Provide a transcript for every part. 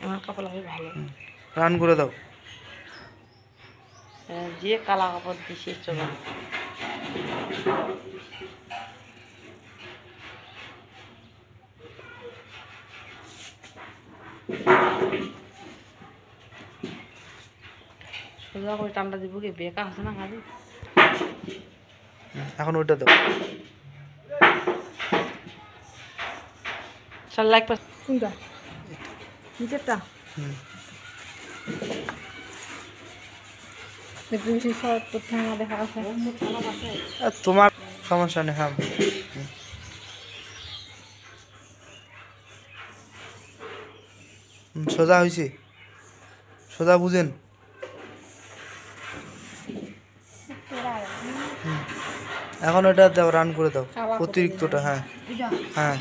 আমার কাপড় লাগে ভালো রান করে দাও যে কালা কাপড় দিছি চলো সোজা করে টানটা দিব কি বেকা আছে না খালি এখন ওইটা দাও চল লাইক পাস কোনটা নিচেরটা তোমার সমস্যা নেই হ্যাঁ সোজা হয়েছে সোজা বুঝেন এখন ওটা দাও রান করে দাও অতিরিক্তটা হ্যাঁ হ্যাঁ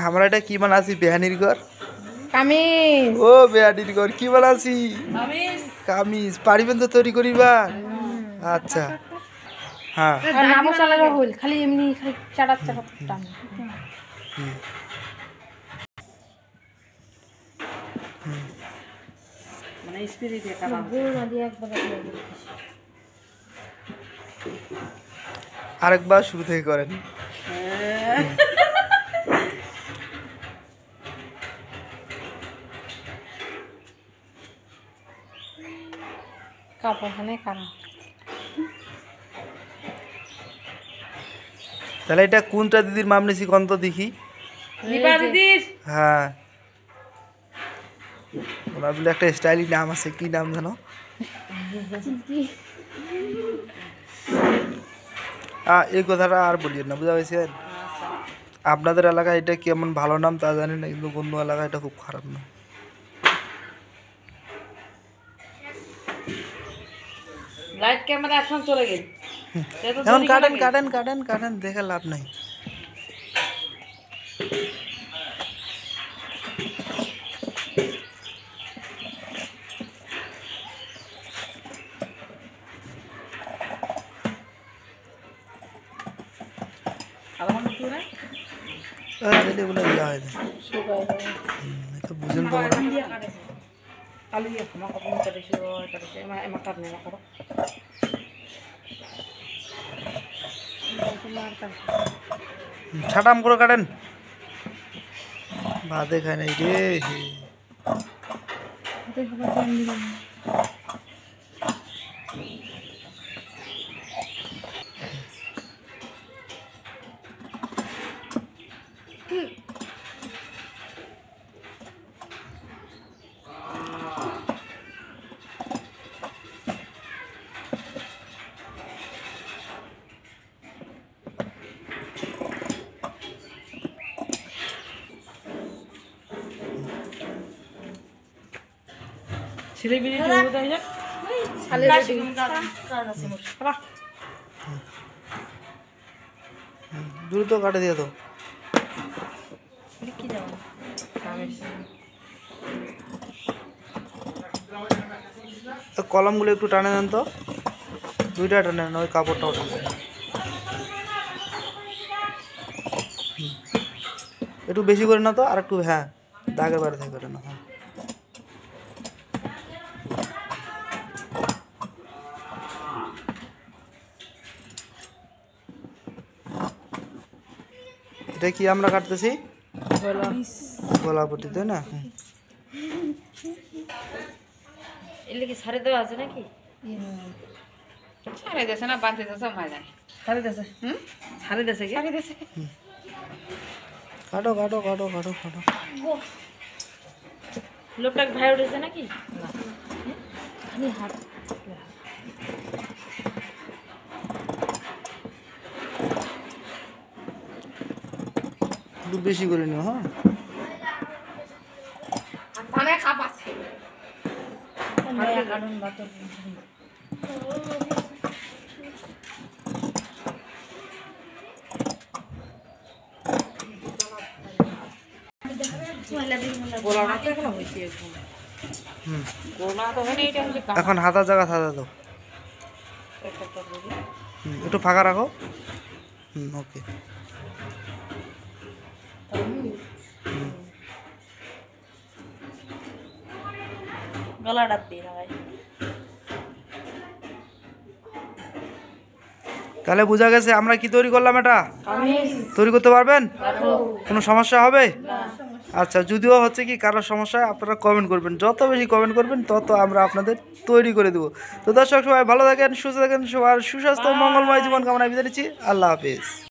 আমরা এটা কি বানাছি বেহানির ঘর কামিজ ও বেহানির ঘর কি বানাছি কামিজ পারিবেন তো তৈরি করিবা আচ্ছা হ্যাঁ নাম চালানো হল খালি এমনি খালি চাটাত চাটাত টান মানে স্পিরিট এটা আরেকবার শুরু থেকে করেন কাপড়খানে কারা তাহলে এটা কোনটা দিদির মাম নিছি কোন তো দেখি হ্যাঁ ওনার বলে একটা স্টাইলি নাম আছে কি নাম জানো এই কথাটা আর বলিয়েন না বুঝা পেয়েছেন আপনাদের এলাকায় এটা কেমন ভালো নাম তা জানি না কিন্তু অন্য এলাকায় এটা খুব খারাপ নাম লাইট ক্যামেরা অ্যাকশন চলে গেল এখন কাটেন কাটেন কাটেন কাটেন দেখে লাভ নাই বুঝেন তো ছাটাম করে কাটেন বাদে খায় নাই রে ছেলে বিয়ে হয়ে যায় না শালে দ্রুত কাটে দিয়ে তো কি যাবে কলমগুলো একটু টানে দেন তো দুইটা টানে ওই কাপড়টাও টানে একটু বেশি করে না তো আর একটু হ্যাঁ দাগের বাইরে থেকে করে না হ্যাঁ এটা কি আমরা কাটতেছি গলাপটি তাই না এলে কি ছাড়ে দেওয়া আছে নাকি ছাড়ে দেছে না বাঁধতে দেছে মজা ছাড়ে দেছে ছাড়ে দেছে কি ছাড়ে দেছে কাটো কাটো কাটো কাটো কাটো লোকটা ভাই উঠেছে নাকি খালি হাত একটু বেশি করে নিও হ্যাঁ ধানে খাপ আছে কারণ বাতো গোলাটা তো এখনো হয়েছে হুম গোলা তো হয়নি, এটা হচ্ছে কাম। এখন হাতা জায়গা হাতা দাও। একটু ফাঁকা রাখো। ওকে। গলাটা দিয়ে লাগাই। তাহলে বোঝা গেছে আমরা কি তৈরি করলাম, এটা তৈরি করতে পারবেন? কোনো সমস্যা হবে? আচ্ছা, যদিও হচ্ছে কি কারোর সমস্যা হয় আপনারা কমেন্ট করবেন, যত বেশি কমেন্ট করবেন তত আমরা আপনাদের তৈরি করে দেবো। তো দর্শক সবাই ভালো থাকেন, সুস্থ থাকেন, সবার সুস্বাস্থ্য ও মঙ্গলময় জীবন কামনায় বিদায় নিচ্ছি। আল্লাহ হাফিজ।